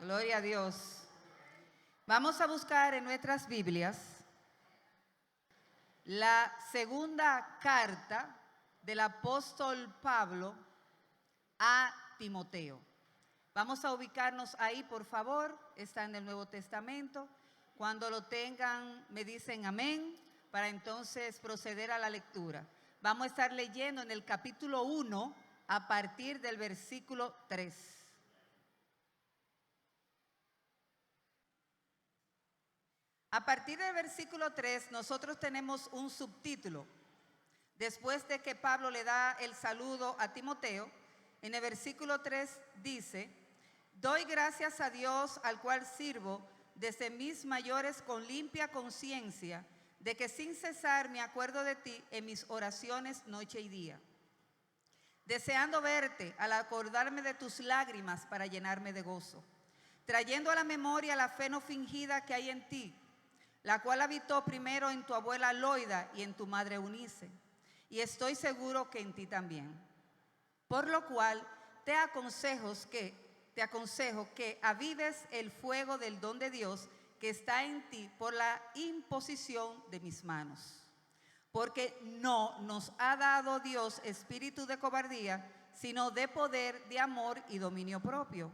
Gloria a Dios. Vamos a buscar en nuestras Biblias la segunda carta del apóstol Pablo a Timoteo. Vamos a ubicarnos ahí, por favor. Está en el Nuevo Testamento. Cuando lo tengan, me dicen amén, para entonces proceder a la lectura. Vamos a estar leyendo en el capítulo 1 a partir del versículo 3. A partir del versículo 3, nosotros tenemos un subtítulo. Después de que Pablo le da el saludo a Timoteo, en el versículo 3 dice: doy gracias a Dios, al cual sirvo desde mis mayores con limpia conciencia, de que sin cesar me acuerdo de ti en mis oraciones noche y día, deseando verte al acordarme de tus lágrimas para llenarme de gozo, trayendo a la memoria la fe no fingida que hay en ti, la cual habitó primero en tu abuela Loida y en tu madre Eunice, y estoy seguro que en ti también. Por lo cual te aconsejo que avives el fuego del don de Dios que está en ti por la imposición de mis manos. Porque no nos ha dado Dios espíritu de cobardía, sino de poder, de amor y dominio propio.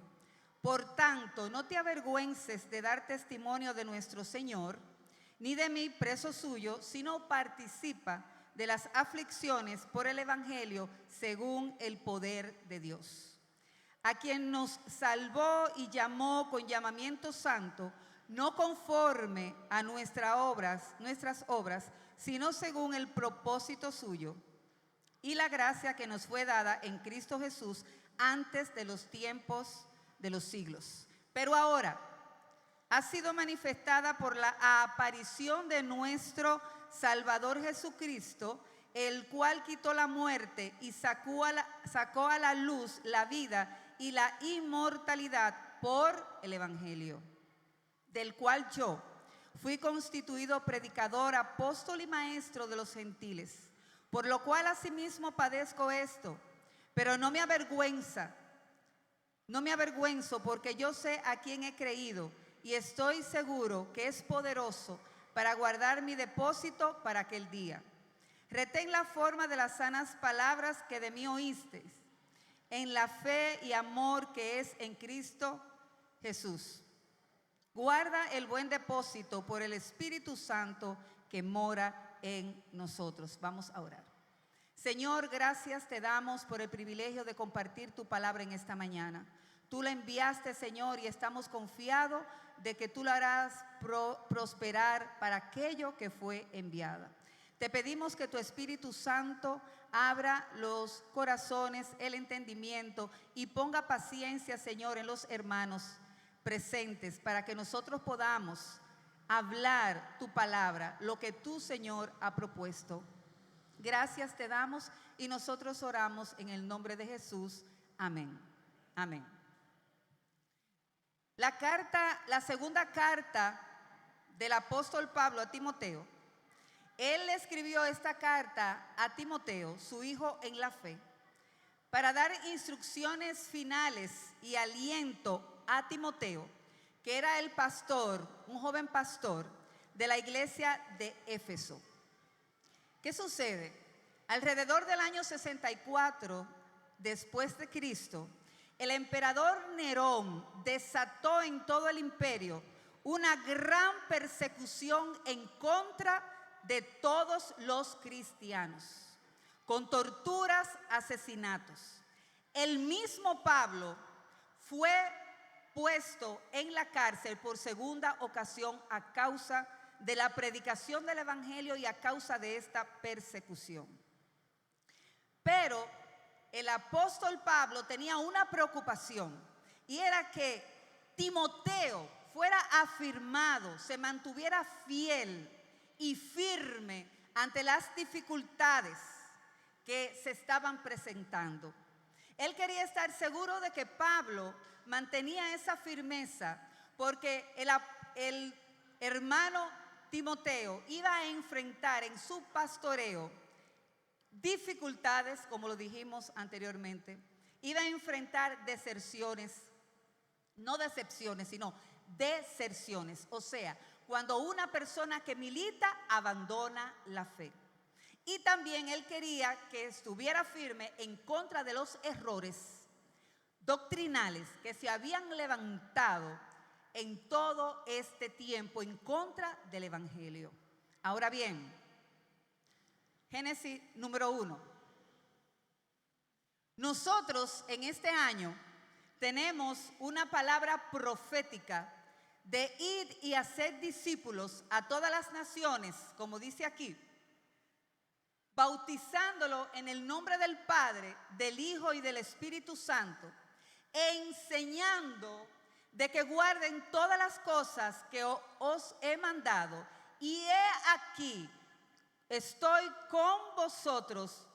Por tanto, no te avergüences de dar testimonio de nuestro Señor, ni de mí, preso suyo, sino participa de las aflicciones por el Evangelio según el poder de Dios, a quien nos salvó y llamó con llamamiento santo, no conforme a nuestras obras, sino según el propósito suyo y la gracia que nos fue dada en Cristo Jesús antes de los tiempos de los siglos. Pero ahora ha sido manifestada por la aparición de nuestro Salvador Jesucristo, el cual quitó la muerte y sacó a la luz la vida y la inmortalidad por el Evangelio, del cual yo fui constituido predicador, apóstol y maestro de los gentiles, por lo cual asimismo padezco esto, pero no me avergüenzo porque yo sé a quién he creído y estoy seguro que es poderoso para guardar mi depósito para aquel día. Retén la forma de las sanas palabras que de mí oísteis, en la fe y amor que es en Cristo Jesús. Guarda el buen depósito por el Espíritu Santo que mora en nosotros. Vamos a orar. Señor, gracias te damos por el privilegio de compartir tu palabra en esta mañana. Tú la enviaste, Señor, y estamos confiados de que tú la harás prosperar para aquello que fue enviada. Te pedimos que tu Espíritu Santo abra los corazones, el entendimiento y ponga paciencia, Señor, en los hermanos presentes para que nosotros podamos hablar tu palabra, lo que tú, Señor, ha propuesto. Gracias te damos y nosotros oramos en el nombre de Jesús. Amén. Amén. La segunda carta del apóstol Pablo a Timoteo, él le escribió esta carta a Timoteo, su hijo en la fe, para dar instrucciones finales y aliento a Timoteo, que era el pastor, un joven pastor de la iglesia de Éfeso. ¿Qué sucede? Alrededor del año 64 después de Cristo, el emperador Nerón desató en todo el imperio una gran persecución en contra de todos los cristianos, con torturas, asesinatos. El mismo Pablo fue puesto en la cárcel por segunda ocasión a causa de la predicación del Evangelio y a causa de esta persecución. Pero el apóstol Pablo tenía una preocupación, y era que Timoteo fuera afirmado, se mantuviera fiel y firme ante las dificultades que se estaban presentando. Él quería estar seguro de que Pablo mantenía esa firmeza, porque el hermano Timoteo iba a enfrentar en su pastoreo dificultades, como lo dijimos anteriormente, iba a enfrentar deserciones, No decepciones, sino deserciones. O sea, cuando una persona que milita abandona la fe. Y también él quería que estuviera firme en contra de los errores doctrinales que se habían levantado en todo este tiempo en contra del Evangelio. Ahora bien, Génesis número 1. Nosotros en este año tenemos una palabra profética de ir y hacer discípulos a todas las naciones, como dice aquí, bautizándolo en el nombre del Padre, del Hijo y del Espíritu Santo, enseñando de que guarden todas las cosas que os he mandado. Y he aquí, estoy con vosotros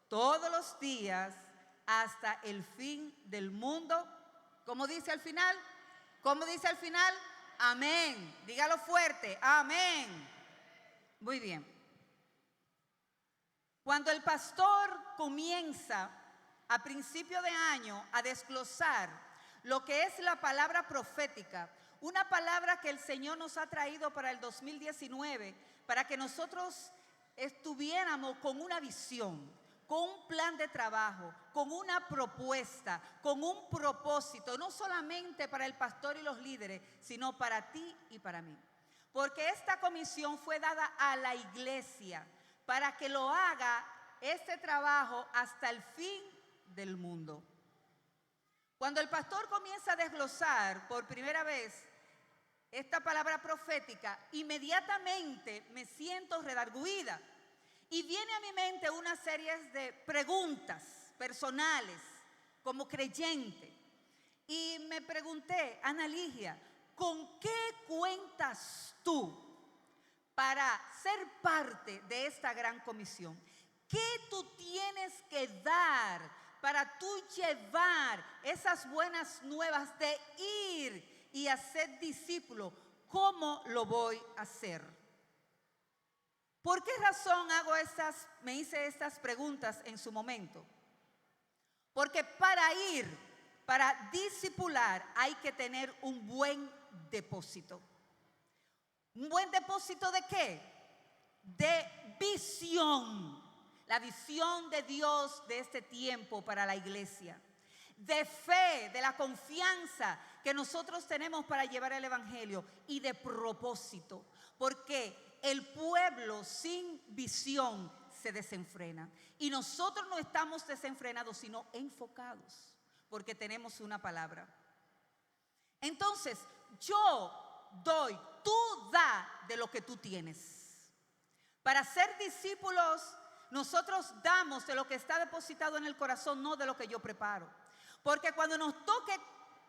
todos los días hasta el fin del mundo. ¿Cómo dice al final? ¿Cómo dice al final? Amén. Dígalo fuerte. Amén. Muy bien. Cuando el pastor comienza a principio de año a desglosar lo que es la palabra profética, una palabra que el Señor nos ha traído para el 2019, para que nosotros estuviéramos con una visión, con un plan de trabajo, con una propuesta, con un propósito, no solamente para el pastor y los líderes, sino para ti y para mí. Porque esta comisión fue dada a la iglesia para que lo haga este trabajo hasta el fin del mundo. Cuando el pastor comienza a desglosar por primera vez esta palabra profética, inmediatamente me siento redarguida. Y viene a mi mente una serie de preguntas personales como creyente. Y me pregunté, Ana Ligia, ¿con qué cuentas tú para ser parte de esta gran comisión? ¿Qué tú tienes que dar para tú llevar esas buenas nuevas de ir y hacer discípulo? ¿Cómo lo voy a hacer? ¿Por qué razón me hice estas preguntas en su momento? Porque para discipular hay que tener un buen depósito. ¿Un buen depósito de qué? De visión. La visión de Dios de este tiempo para la iglesia. De fe, de la confianza que nosotros tenemos para llevar el evangelio. Y de propósito. Porque el pueblo sin visión se desenfrena. Y nosotros no estamos desenfrenados, sino enfocados, porque tenemos una palabra. Entonces, yo doy, tú da de lo que tú tienes. Para ser discípulos, nosotros damos de lo que está depositado en el corazón, no de lo que yo preparo. Porque cuando nos toque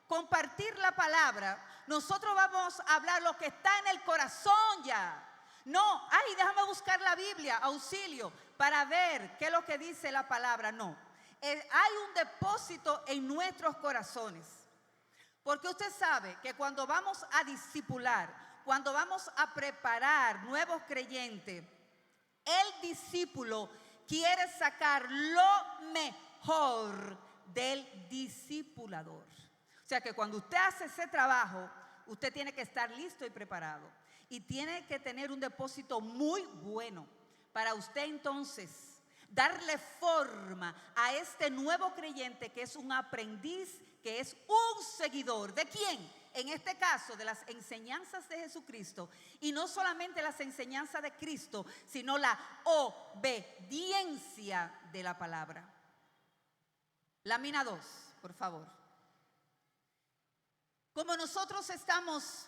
compartir la palabra, nosotros vamos a hablar lo que está en el corazón ya. No, déjame buscar la Biblia, auxilio, para ver qué es lo que dice la palabra. No, hay un depósito en nuestros corazones. Porque usted sabe que cuando vamos a discipular, cuando vamos a preparar nuevos creyentes, el discípulo quiere sacar lo mejor del discipulador. O sea que cuando usted hace ese trabajo, usted tiene que estar listo y preparado. Y tiene que tener un depósito muy bueno para usted entonces darle forma a este nuevo creyente que es un aprendiz, que es un seguidor. ¿De quién? En este caso, de las enseñanzas de Jesucristo. Y no solamente las enseñanzas de Cristo, sino la obediencia de la palabra. Lámina 2, por favor. Como nosotros estamos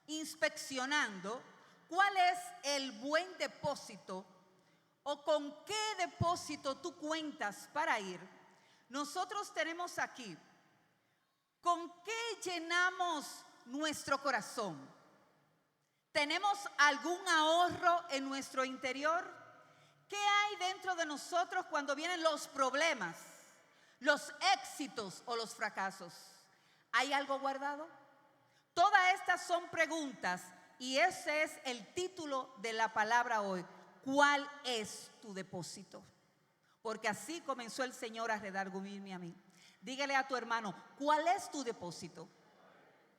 inspeccionando cuál es el buen depósito o con qué depósito tú cuentas para ir, nosotros tenemos aquí, ¿con qué llenamos nuestro corazón? ¿Tenemos algún ahorro en nuestro interior? ¿Qué hay dentro de nosotros cuando vienen los problemas, los éxitos o los fracasos? ¿Hay algo guardado? Todas estas son preguntas y ese es el título de la palabra hoy. ¿Cuál es tu depósito? Porque así comenzó el Señor a redarguirme a mí. Dígale a tu hermano, ¿cuál es tu depósito?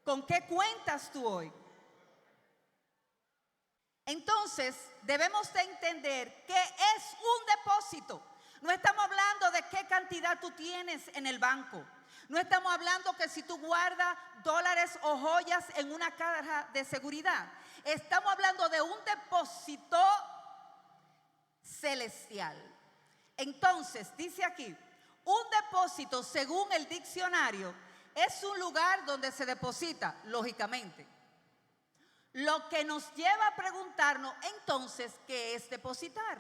¿Con qué cuentas tú hoy? Entonces, debemos de entender que es un depósito. No estamos hablando de qué cantidad tú tienes en el banco. No estamos hablando que si tú guardas dólares o joyas en una caja de seguridad. Estamos hablando de un depósito celestial. Entonces, dice aquí, un depósito, según el diccionario, es un lugar donde se deposita, lógicamente. Lo que nos lleva a preguntarnos entonces, ¿qué es depositar?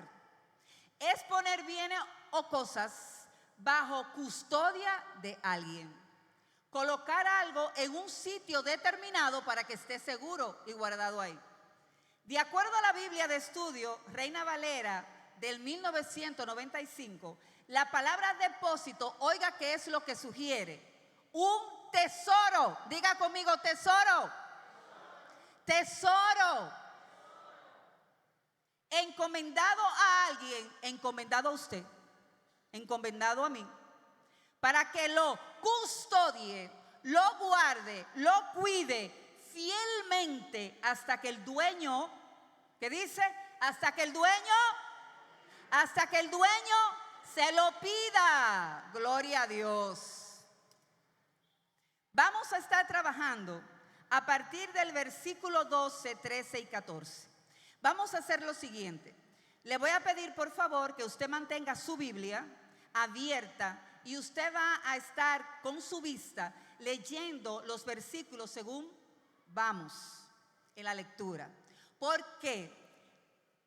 Es poner bienes o cosas bajo custodia de alguien. Colocar algo en un sitio determinado para que esté seguro y guardado ahí. De acuerdo a la Biblia de estudio, Reina Valera del 1995, la palabra depósito, oiga qué es lo que sugiere. Un tesoro. Diga conmigo, tesoro. Tesoro. Encomendado a alguien, encomendado a usted, encomendado a mí, para que lo custodie, lo guarde, lo cuide fielmente hasta que el dueño, ¿qué dice? Hasta que el dueño se lo pida. Gloria a Dios. Vamos a estar trabajando a partir del versículo 12, 13 y 14. Vamos a hacer lo siguiente. Le voy a pedir por favor que usted mantenga su Biblia abierta y usted va a estar con su vista leyendo los versículos según vamos en la lectura. Porque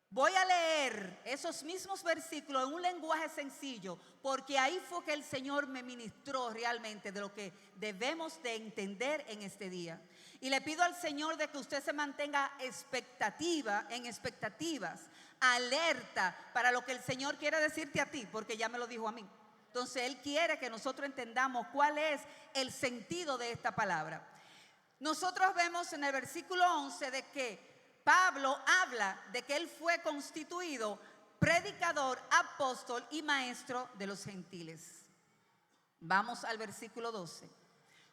voy a leer esos mismos versículos en un lenguaje sencillo, porque ahí fue que el Señor me ministró realmente de lo que debemos de entender en este día. Y le pido al Señor de que usted se mantenga expectativas, alerta para lo que el Señor quiere decirte a ti, porque ya me lo dijo a mí. Entonces Él quiere que nosotros entendamos cuál es el sentido de esta palabra. Nosotros vemos en el versículo 11 de que Pablo habla de que él fue constituido predicador, apóstol y maestro de los gentiles. Vamos al versículo 12.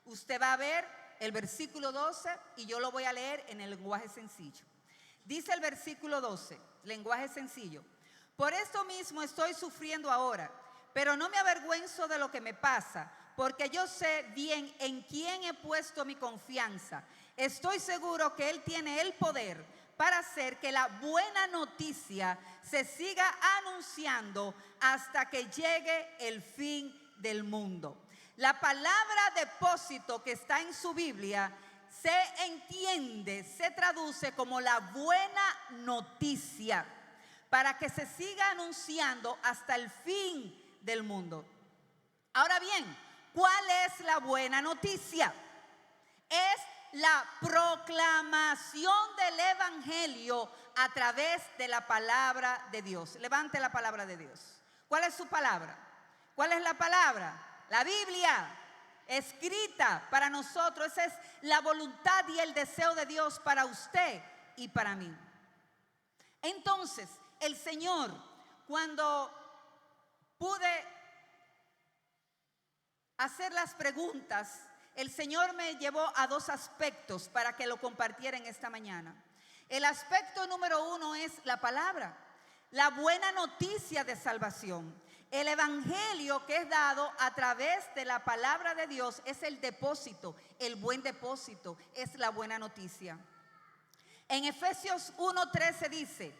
Usted va a ver el versículo 12 y yo lo voy a leer en el lenguaje sencillo. Dice el versículo 12, lenguaje sencillo: por esto mismo estoy sufriendo ahora, pero no me avergüenzo de lo que me pasa, porque yo sé bien en quién he puesto mi confianza. Estoy seguro que Él tiene el poder para hacer que la buena noticia se siga anunciando hasta que llegue el fin del mundo. La palabra depósito que está en su Biblia se entiende, se traduce como la buena noticia, para que se siga anunciando hasta el fin del mundo. Ahora bien, ¿cuál es la buena noticia? Es la proclamación del evangelio a través de la palabra de Dios. Levante la palabra de Dios. ¿Cuál es su palabra? ¿Cuál es la palabra? La Biblia, escrita para nosotros. Esa es la voluntad y el deseo de Dios para usted y para mí. Entonces, el Señor, cuando pude hacer las preguntas, el Señor me llevó a dos aspectos para que lo compartiera en esta mañana. El aspecto número uno es la palabra, la buena noticia de salvación. El evangelio que es dado a través de la palabra de Dios es el depósito, el buen depósito, es la buena noticia. En Efesios 1:13 dice: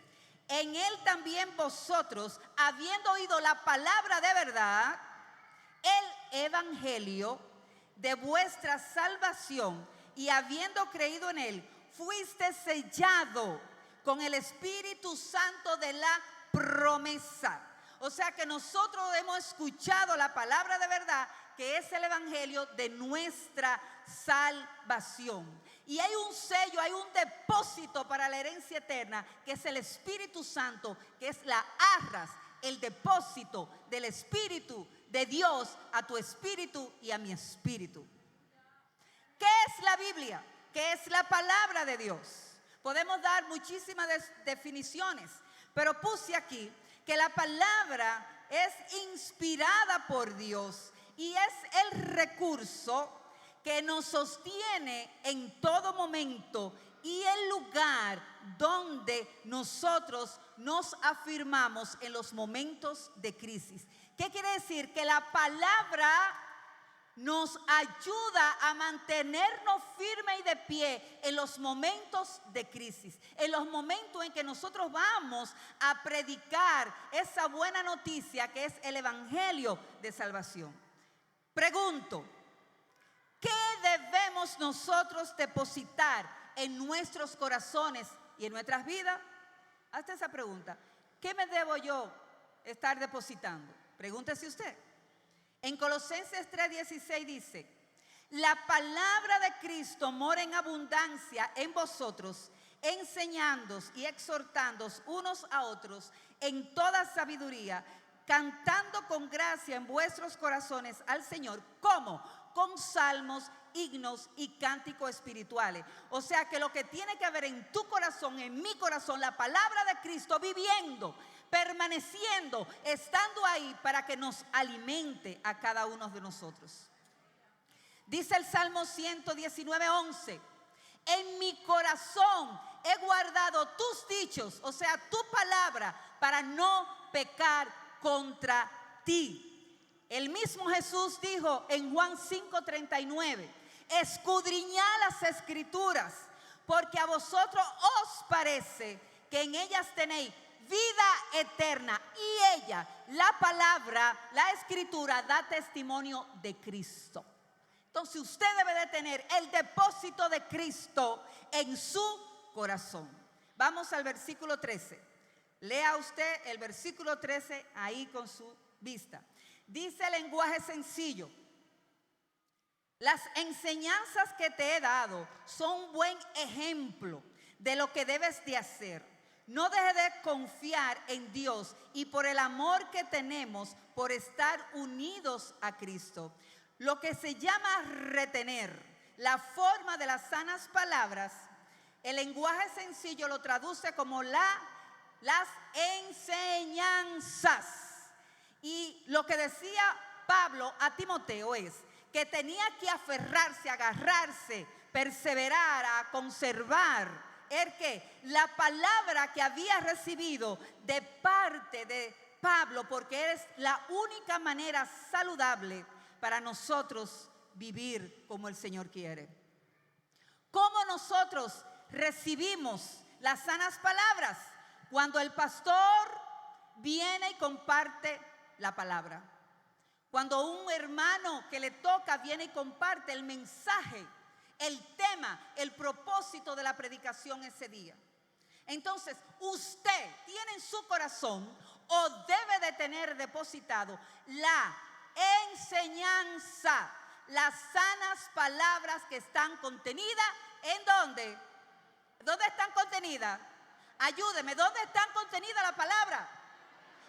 en Él también vosotros, habiendo oído la palabra de verdad, el evangelio de vuestra salvación, y habiendo creído en Él, fuiste sellado con el Espíritu Santo de la promesa. O sea que nosotros hemos escuchado la palabra de verdad, que es el evangelio de nuestra salvación. Y hay un sello, hay un depósito para la herencia eterna, que es el Espíritu Santo, que es la arras, el depósito del Espíritu de Dios a tu espíritu y a mi espíritu. ¿Qué es la Biblia? ¿Qué es la palabra de Dios? Podemos dar muchísimas definiciones, pero puse aquí que la palabra es inspirada por Dios y es el recurso que nos sostiene en todo momento y el lugar donde nosotros nos afirmamos en los momentos de crisis. ¿Qué quiere decir? Que la palabra nos ayuda a mantenernos firmes y de pie en los momentos de crisis, en los momentos en que nosotros vamos a predicar esa buena noticia que es el evangelio de salvación. Pregunto, ¿qué debemos nosotros depositar en nuestros corazones y en nuestras vidas? Hazte esa pregunta. ¿Qué me debo yo estar depositando? Pregúntese usted. En Colosenses 3:16 dice: la palabra de Cristo mora en abundancia en vosotros, enseñándoos y exhortándoos unos a otros en toda sabiduría, cantando con gracia en vuestros corazones al Señor. ¿Cómo? Con salmos, himnos y cánticos espirituales. O sea que lo que tiene que haber en tu corazón, en mi corazón, la palabra de Cristo viviendo, permaneciendo, estando ahí para que nos alimente a cada uno de nosotros. Dice el Salmo 119:11: en mi corazón he guardado tus dichos, o sea, tu palabra, para no pecar contra ti. El mismo Jesús dijo en Juan 5:39: escudriñad las escrituras, porque a vosotros os parece que en ellas tenéis vida eterna, y ella, la palabra, la escritura, da testimonio de Cristo. Entonces usted debe de tener el depósito de Cristo en su corazón. Vamos al versículo 13. Lea usted el versículo 13 ahí con su vista. Dice el lenguaje sencillo: las enseñanzas que te he dado son un buen ejemplo de lo que debes de hacer. No dejes de confiar en Dios y por el amor que tenemos por estar unidos a Cristo. Lo que se llama retener, la forma de las sanas palabras, el lenguaje sencillo lo traduce como las enseñanzas. Y lo que decía Pablo a Timoteo es que tenía que aferrarse, agarrarse, perseverar, a conservar la palabra que había recibido de parte de Pablo, porque es la única manera saludable para nosotros vivir como el Señor quiere. ¿Cómo nosotros recibimos las sanas palabras? Cuando el pastor viene y comparte la palabra. Cuando un hermano que le toca viene y comparte el mensaje, el tema, el propósito de la predicación ese día. Entonces, usted tiene en su corazón o debe de tener depositado la enseñanza, las sanas palabras que están contenidas. ¿En dónde? ¿Dónde están contenidas? Ayúdeme, ¿dónde están contenidas la palabra?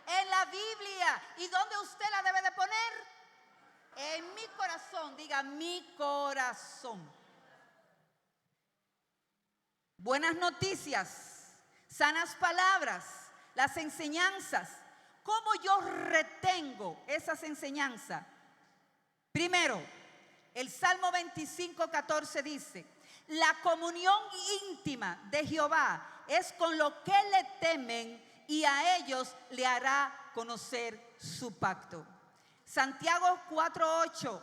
En la Biblia. ¿Y dónde usted la debe de poner? En mi corazón. Diga, mi corazón. Buenas noticias, sanas palabras, las enseñanzas. ¿Cómo yo retengo esas enseñanzas? Primero, el Salmo 25:14 dice: la comunión íntima de Jehová es con los que le temen, y a ellos le hará conocer su pacto. Santiago 4:8,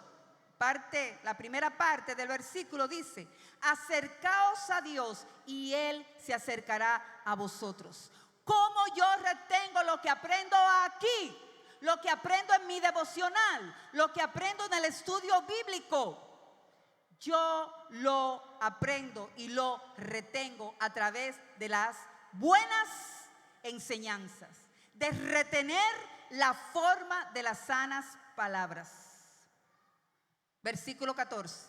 la primera parte del versículo dice: acercaos a Dios y Él se acercará a vosotros. ¿Cómo yo retengo lo que aprendo aquí? Lo que aprendo en mi devocional, lo que aprendo en el estudio bíblico. Yo lo aprendo y lo retengo a través de las buenas enseñanzas, de retener la forma de las sanas palabras. Versículo 14.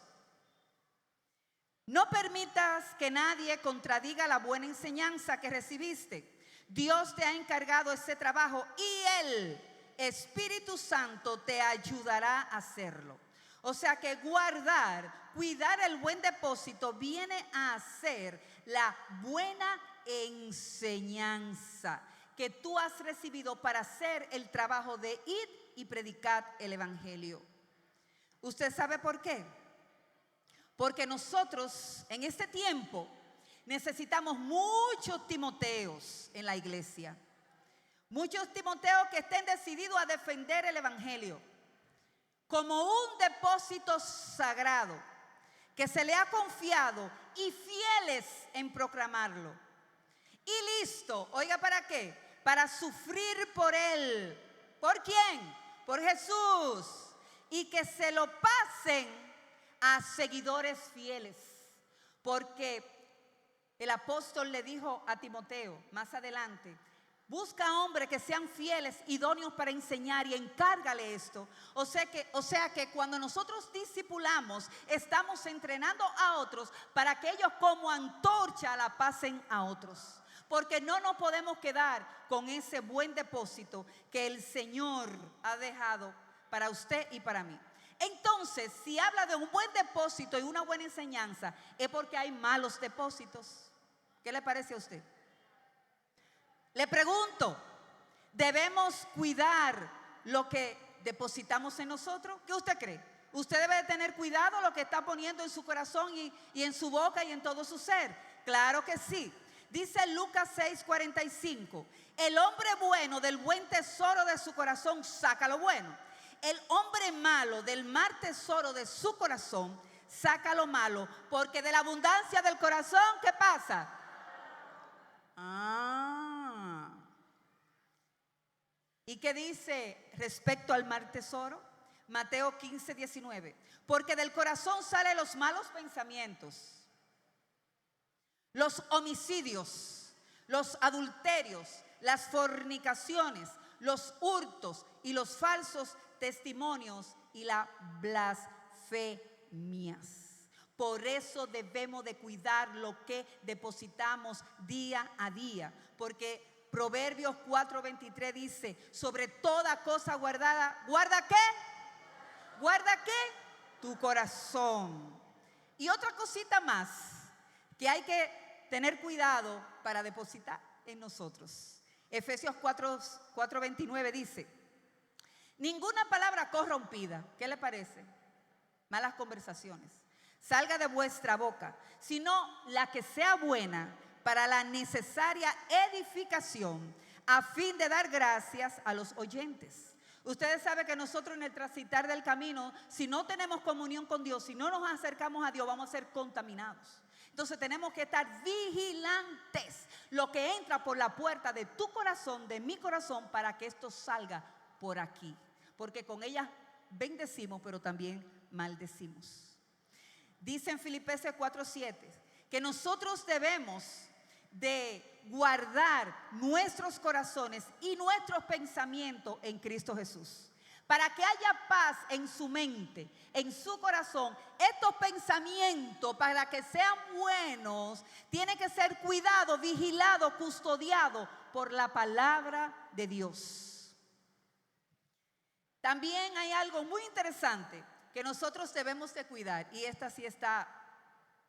No permitas que nadie contradiga la buena enseñanza que recibiste. Dios te ha encargado ese trabajo y el Espíritu Santo te ayudará a hacerlo. O sea que cuidar el buen depósito viene a ser la buena enseñanza que tú has recibido para hacer el trabajo de ir y predicar el evangelio. ¿Usted sabe por qué? Porque nosotros en este tiempo necesitamos muchos Timoteos en la iglesia. Muchos Timoteos que estén decididos a defender el evangelio como un depósito sagrado que se le ha confiado y fieles en proclamarlo. Y listo, oiga, ¿para qué? Para sufrir por él. ¿Por quién? Por Jesús. Y que se lo pasen a seguidores fieles. Porque el apóstol le dijo a Timoteo más adelante: busca hombres que sean fieles, idóneos para enseñar, y encárgale esto. O sea que cuando nosotros discipulamos, estamos entrenando a otros para que ellos como antorcha la pasen a otros. Porque no nos podemos quedar con ese buen depósito que el Señor ha dejado para usted y para mí. Entonces, si habla de un buen depósito y una buena enseñanza, es porque hay malos depósitos. ¿Qué le parece a usted? Le pregunto, ¿debemos cuidar lo que depositamos en nosotros? ¿Qué usted cree? Usted debe de tener cuidado lo que está poniendo en su corazón y en su boca y en todo su ser. Claro que sí. Dice Lucas 6:45, el hombre bueno del buen tesoro de su corazón saca lo bueno. El hombre malo del mal tesoro de su corazón saca lo malo, porque de la abundancia del corazón, ¿qué pasa? ¿Y qué dice respecto al mal tesoro? Mateo 15:19. Porque del corazón salen los malos pensamientos, los homicidios, los adulterios, las fornicaciones, los hurtos y los falsos testimonios y las blasfemias. Por eso debemos de cuidar lo que depositamos día a día, porque Proverbios 4:23 dice: sobre toda cosa guardada, ¿guarda qué? ¿Guarda qué? Tu corazón. Y otra cosita más que hay que tener cuidado para depositar en nosotros. Efesios 4:29 dice: ninguna palabra corrompida, ¿qué le parece? Malas conversaciones, salga de vuestra boca, sino la que sea buena para la necesaria edificación, a fin de dar gracias a los oyentes. Ustedes saben que nosotros en el transitar del camino, si no tenemos comunión con Dios, si no nos acercamos a Dios, vamos a ser contaminados. Entonces tenemos que estar vigilantes lo que entra por la puerta de tu corazón, de mi corazón, para que esto salga por aquí. Porque con ella bendecimos, pero también maldecimos. Dice en Filipenses 4:7 que nosotros debemos de guardar nuestros corazones y nuestros pensamientos en Cristo Jesús. Para que haya paz en su mente, en su corazón, estos pensamientos, para que sean buenos, tienen que ser cuidados, vigilados, custodiados por la palabra de Dios. También hay algo muy interesante que nosotros debemos de cuidar, y esta sí está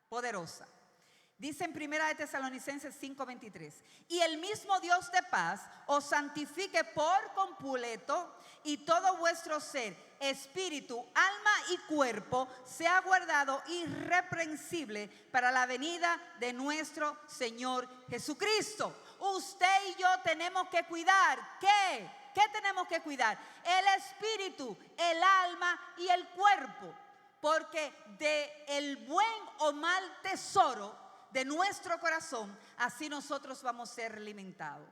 poderosa. Dice en 1 de Tesalonicenses 5:23: y el mismo Dios de paz os santifique por completo, y todo vuestro ser, espíritu, alma y cuerpo sea guardado irreprensible para la venida de nuestro Señor Jesucristo. Usted y yo tenemos que cuidar, ¿qué? ¿Qué tenemos que cuidar? El espíritu, el alma y el cuerpo. Porque de el buen o mal tesoro de nuestro corazón, así nosotros vamos a ser alimentados.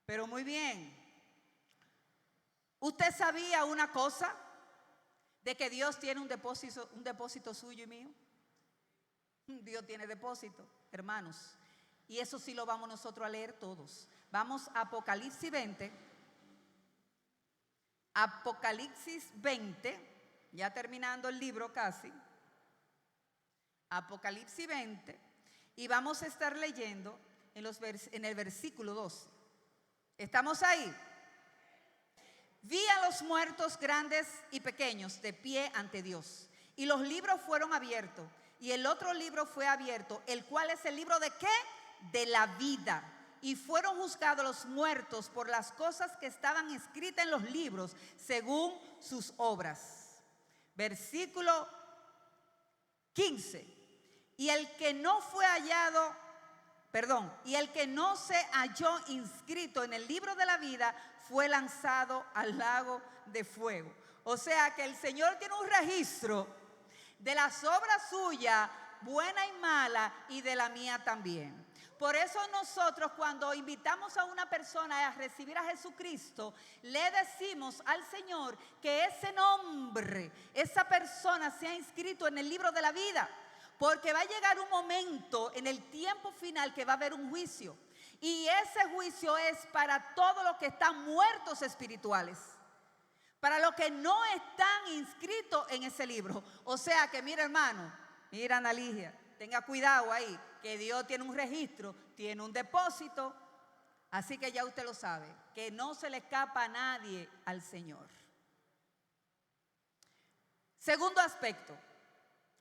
Pero muy bien, ¿usted sabía una cosa? De que Dios tiene un depósito suyo y mío. Dios tiene depósito, hermanos. Y eso sí lo vamos nosotros a leer todos. Vamos a Apocalipsis 20. Apocalipsis 20, ya terminando el libro casi. Apocalipsis 20. Y vamos a estar leyendo en el versículo 12. ¿Estamos ahí? Vi a los muertos grandes y pequeños de pie ante Dios, y los libros fueron abiertos, y el otro libro fue abierto, el cual es el libro ¿de qué? De la vida. Y fueron juzgados los muertos por las cosas que estaban escritas en los libros según sus obras. Versículo 15. Y el que no fue hallado, y el que no se halló inscrito en el libro de la vida fue lanzado al lago de fuego. O sea que el Señor tiene un registro de las obras suyas, buena y mala, y de la mía también. Por eso nosotros, cuando invitamos a una persona a recibir a Jesucristo, le decimos al Señor que ese nombre, esa persona se ha inscrito en el libro de la vida. Porque va a llegar un momento en el tiempo final que va a haber un juicio. Y ese juicio es para todos los que están muertos espirituales. Para los que no están inscritos en ese libro. O sea que, mira hermano, mira Ana Ligia, tenga cuidado ahí, que Dios tiene un registro, tiene un depósito. Así que ya usted lo sabe, que no se le escapa a nadie al Señor. Segundo aspecto.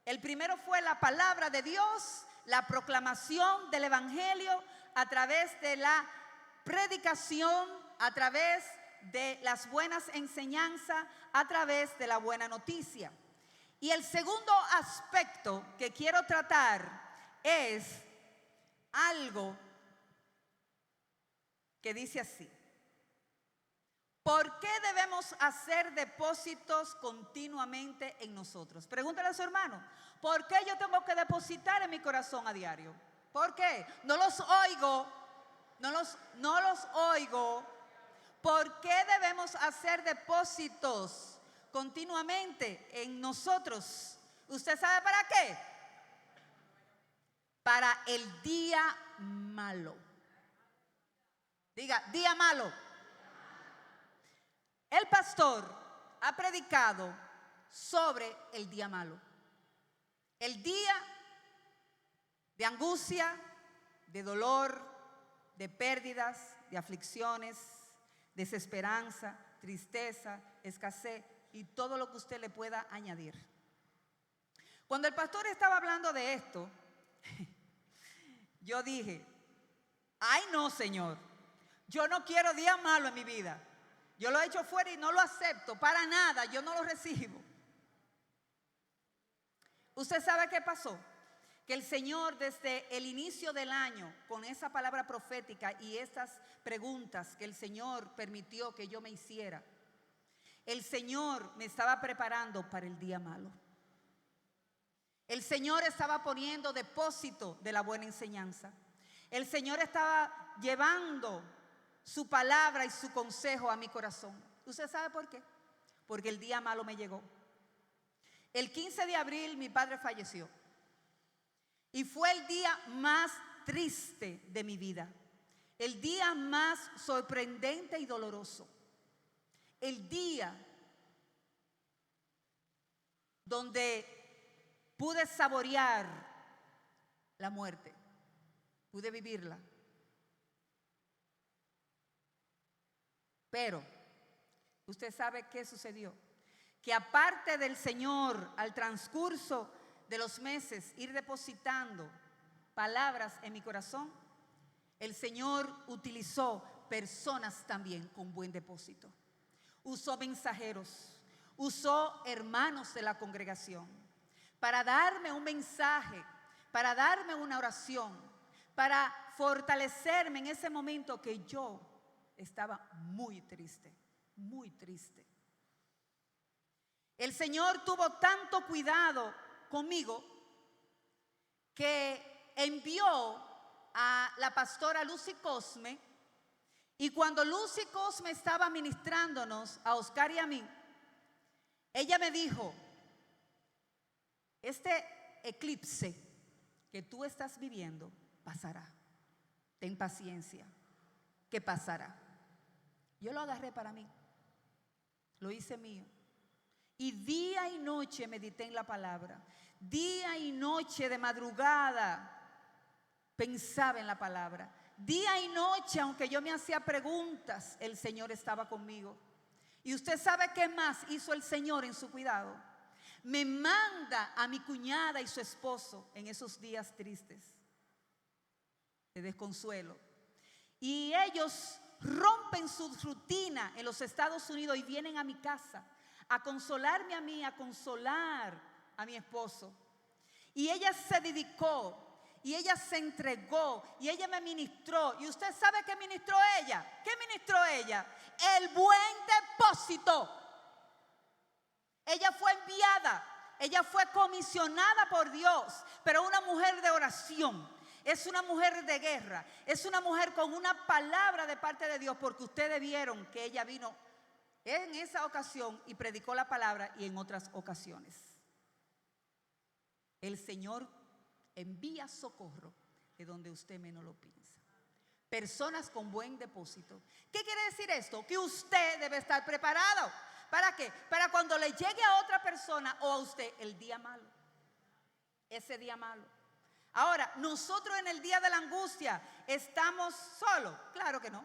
El primero fue la palabra de Dios, la proclamación del evangelio a través de la predicación, a través de las buenas enseñanzas, a través de la buena noticia. Y el segundo aspecto que quiero tratar es algo que dice así: ¿por qué debemos hacer depósitos continuamente en nosotros? Pregúntale a su hermano, ¿por qué yo tengo que depositar en mi corazón a diario? ¿Por qué? No los oigo, no los oigo. ¿Por qué debemos hacer depósitos continuamente en nosotros? ¿Usted sabe para qué? Para el día malo. Diga, día malo. El pastor ha predicado sobre el día malo. El día de angustia, de dolor, de pérdidas, de aflicciones, desesperanza, tristeza, escasez y todo lo que usted le pueda añadir. Cuando el pastor estaba hablando de esto, yo dije, ay no, Señor, yo no quiero día malo en mi vida. Yo lo he hecho fuera y no lo acepto, para nada, yo no lo recibo. ¿Usted sabe qué pasó? Que el Señor desde el inicio del año, con esa palabra profética y estas preguntas que el Señor permitió que yo me hiciera, el Señor me estaba preparando para el día malo. El Señor estaba poniendo depósito de la buena enseñanza. El Señor estaba llevando su palabra y su consejo a mi corazón. ¿Usted sabe por qué? Porque el día malo me llegó. El 15 de abril mi padre falleció. Y fue el día más triste de mi vida. El día más sorprendente y doloroso. El día donde pude saborear la muerte. Pude vivirla. Pero, ¿usted sabe qué sucedió? Que aparte del Señor, al transcurso de los meses, ir depositando palabras en mi corazón, el Señor utilizó personas también con buen depósito. Usó mensajeros, usó hermanos de la congregación para darme un mensaje, para darme una oración, para fortalecerme en ese momento que yo estaba muy triste, muy triste. El Señor tuvo tanto cuidado conmigo que envió a la pastora Lucy Cosme, y cuando Lucy Cosme estaba ministrándonos a Oscar y a mí, ella me dijo, este eclipse que tú estás viviendo pasará, ten paciencia, que pasará. Yo lo agarré para mí, lo hice mío. Y día y noche medité en la palabra. Día y noche de madrugada pensaba en la palabra. Día y noche, aunque yo me hacía preguntas, el Señor estaba conmigo. Y usted sabe qué más hizo el Señor en su cuidado. Me manda a mi cuñada y su esposo en esos días tristes de desconsuelo. Y ellos rompen su rutina en los Estados Unidos y vienen a mi casa a consolarme a mí, a consolar a mi esposo. Y ella se dedicó. Y ella se entregó. Y ella me ministró. ¿Y usted sabe qué ministró ella? ¿Qué ministró ella? El buen depósito. Ella fue enviada. Ella fue comisionada por Dios. Pero una mujer de oración. Es una mujer de guerra. Es una mujer con una palabra de parte de Dios. Porque ustedes vieron que ella vino en esa ocasión y predicó la palabra y en otras ocasiones. El Señor envía socorro de donde usted menos lo piensa. Personas con buen depósito. ¿Qué quiere decir esto? Que usted debe estar preparado. ¿Para qué? Para cuando le llegue a otra persona o a usted el día malo. Ese día malo. Ahora, nosotros en el día de la angustia estamos solos. Claro que no.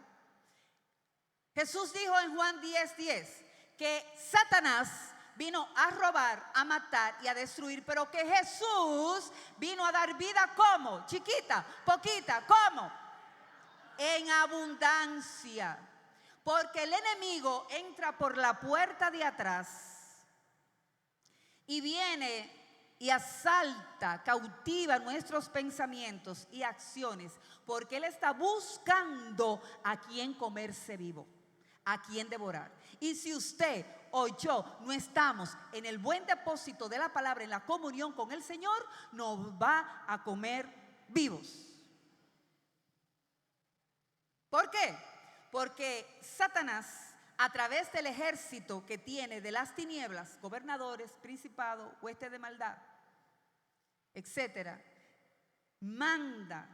Jesús dijo en Juan 10:10 que Satanás vino a robar, a matar y a destruir, pero que Jesús vino a dar vida como, chiquita, poquita, ¿cómo? En abundancia. Porque el enemigo entra por la puerta de atrás y viene y asalta, cautiva nuestros pensamientos y acciones, porque él está buscando a quien comerse vivo, a quien devorar. Y si usted o yo no estamos en el buen depósito de la palabra, en la comunión con el Señor, nos va a comer vivos. ¿Por qué? Porque Satanás, a través del ejército que tiene de las tinieblas, gobernadores, principados, huestes de maldad, etcétera, manda,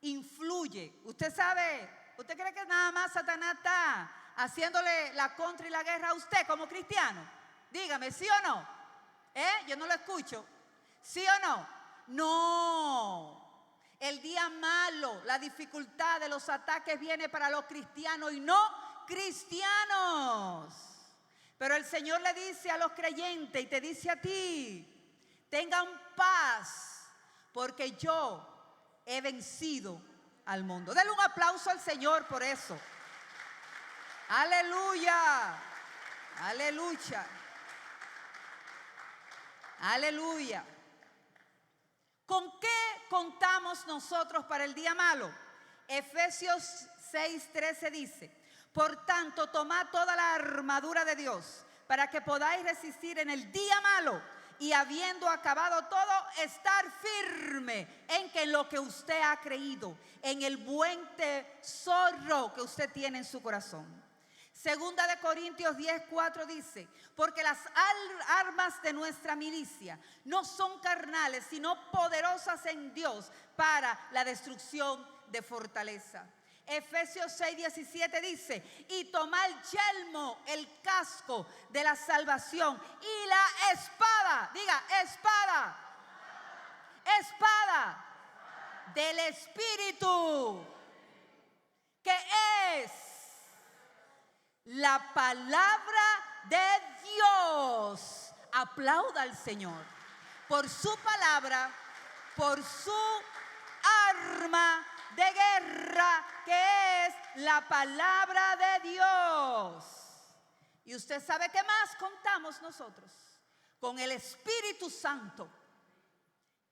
influye. Usted sabe, ¿usted cree que nada más Satanás está haciéndole la contra y la guerra a usted como cristiano? Dígame, ¿sí o no? Yo no lo escucho. ¿Sí o no? No. El día malo, la dificultad de los ataques viene para los cristianos y no cristianos. Pero el Señor le dice a los creyentes y te dice a ti: tengan paz, porque yo he vencido al mundo. Denle un aplauso al Señor por eso. Aleluya, aleluya, aleluya. ¿Con qué contamos nosotros para el día malo? Efesios 6:13 dice: por tanto, tomad toda la armadura de Dios para que podáis resistir en el día malo y habiendo acabado todo, estar firme en lo que usted ha creído, en el buen tesoro que usted tiene en su corazón. Segunda de Corintios 10:4 dice: porque las armas de nuestra milicia no son carnales, sino poderosas en Dios para la destrucción de fortaleza. Efesios 6:17 dice: y toma el yelmo, el casco de la salvación y la espada, diga espada, espada del Espíritu, que es la palabra de Dios. Aplauda al Señor por su palabra, por su arma de guerra, que es la palabra de Dios. Y usted sabe qué más contamos nosotros: con el Espíritu Santo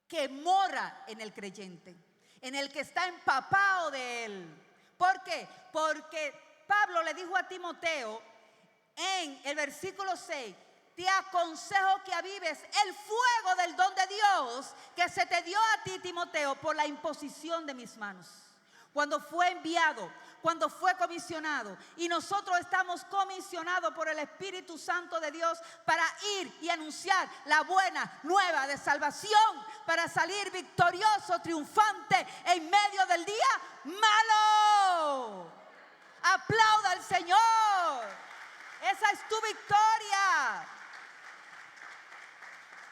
que mora en el creyente, en el que está empapado de él. ¿Por qué? Porque Pablo le dijo a Timoteo en el versículo 6: te aconsejo que avives el fuego del don de Dios que se te dio a ti, Timoteo, por la imposición de mis manos. Cuando fue enviado, cuando fue comisionado, y nosotros estamos comisionados por el Espíritu Santo de Dios para ir y anunciar la buena nueva de salvación, para salir victorioso, triunfante en medio del día malo. Aplauda al Señor. Esa es tu victoria.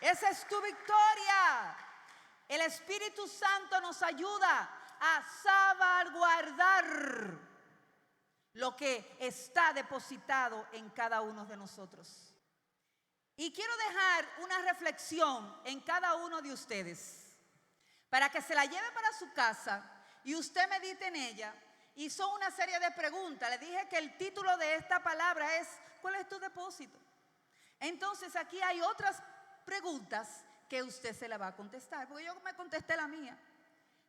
Esa es tu victoria. El Espíritu Santo nos ayuda a salvaguardar lo que está depositado en cada uno de nosotros. Y quiero dejar una reflexión en cada uno de ustedes para que se la lleve para su casa y usted medite en ella. Y son una serie de preguntas. Le dije que el título de esta palabra es: ¿cuál es tu depósito? Entonces aquí hay otras preguntas que usted se la va a contestar, porque yo me contesté la mía.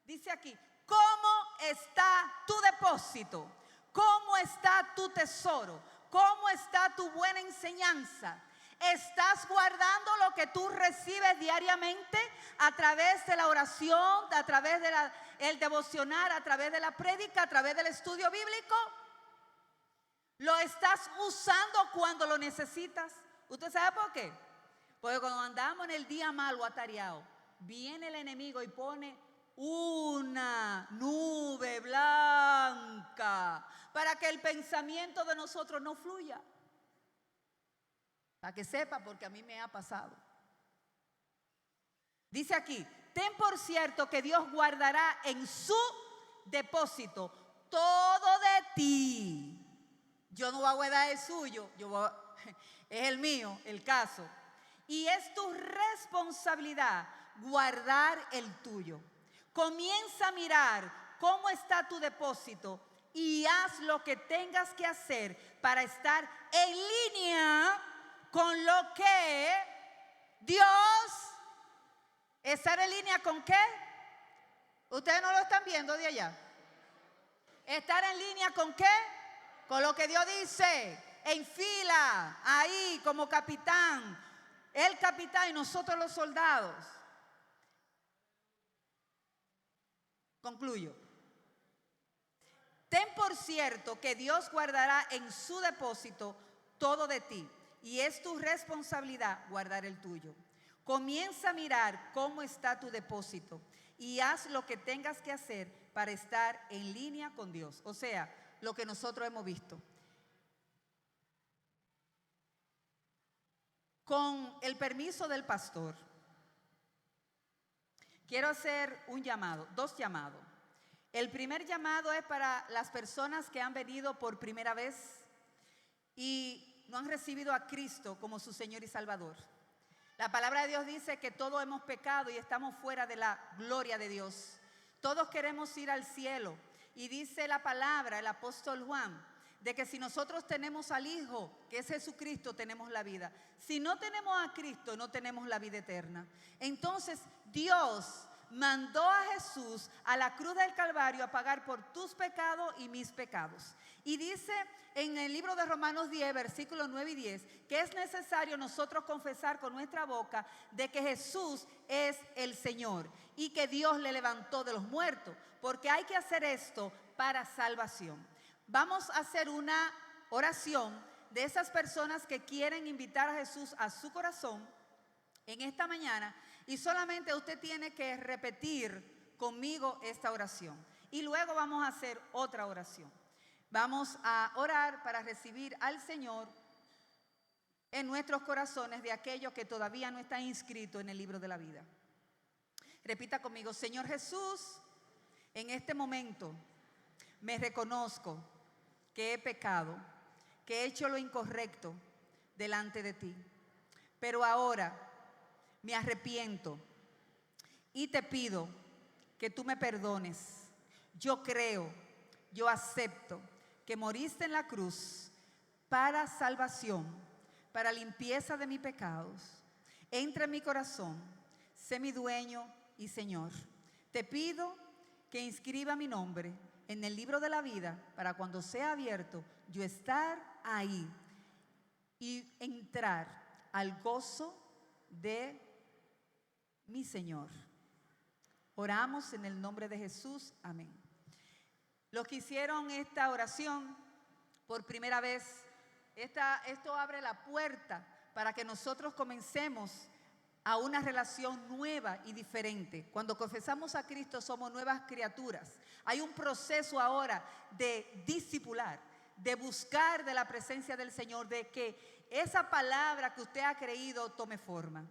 Dice aquí, ¿cómo está tu depósito? ¿Cómo está tu tesoro? ¿Cómo está tu buena enseñanza? ¿Estás guardando lo que tú recibes diariamente a través de la oración, a través del devocional, a través de la prédica, a través del estudio bíblico? ¿Lo estás usando cuando lo necesitas? ¿Usted sabe por qué? Porque cuando andamos en el día malo atareado, viene el enemigo y pone una nube blanca para que el pensamiento de nosotros no fluya. Para que sepa, porque a mí me ha pasado. Dice aquí, ten por cierto que Dios guardará en su depósito todo de ti. Yo no voy a guardar el suyo, es el mío, el caso. Y es tu responsabilidad guardar el tuyo. Comienza a mirar cómo está tu depósito y haz lo que tengas que hacer para estar en línea con lo que Dios. ¿Estar en línea con qué? Ustedes no lo están viendo de allá. ¿Estar en línea con qué? Con lo que Dios dice. En fila, ahí como capitán. El capitán y nosotros los soldados. Concluyo. Ten por cierto que Dios guardará en su depósito todo de ti. Y es tu responsabilidad guardar el tuyo. Comienza a mirar cómo está tu depósito y haz lo que tengas que hacer para estar en línea con Dios. O sea, lo que nosotros hemos visto. Con el permiso del pastor, quiero hacer un llamado, dos llamados. El primer llamado es para las personas que han venido por primera vez y no han recibido a Cristo como su Señor y Salvador. La palabra de Dios dice que todos hemos pecado y estamos fuera de la gloria de Dios. Todos queremos ir al cielo. Y dice la palabra, el apóstol Juan, de que si nosotros tenemos al Hijo, que es Jesucristo, tenemos la vida. Si no tenemos a Cristo, no tenemos la vida eterna. Entonces, Dios mandó a Jesús a la cruz del Calvario a pagar por tus pecados y mis pecados. Y dice en el libro de Romanos 10, versículos 9 y 10, que es necesario nosotros confesar con nuestra boca de que Jesús es el Señor y que Dios le levantó de los muertos, porque hay que hacer esto para salvación. Vamos a hacer una oración de esas personas que quieren invitar a Jesús a su corazón en esta mañana, y solamente usted tiene que repetir conmigo esta oración. Y luego vamos a hacer otra oración. Vamos a orar para recibir al Señor en nuestros corazones de aquellos que todavía no están inscritos en el libro de la vida. Repita conmigo: Señor Jesús, en este momento me reconozco que he pecado, que he hecho lo incorrecto delante de ti. Pero ahora me arrepiento y te pido que tú me perdones. Yo creo, yo acepto que moriste en la cruz para salvación, para limpieza de mis pecados. Entra en mi corazón, sé mi dueño y Señor. Te pido que inscriba mi nombre en el libro de la vida para cuando sea abierto, yo estar ahí y entrar al gozo de mi Señor. Oramos en el nombre de Jesús. Amén. Los que hicieron esta oración por primera vez, esto abre la puerta para que nosotros comencemos a una relación nueva y diferente. Cuando confesamos a Cristo somos nuevas criaturas. Hay un proceso ahora de discipular, de buscar de la presencia del Señor, de que esa palabra que usted ha creído tome forma.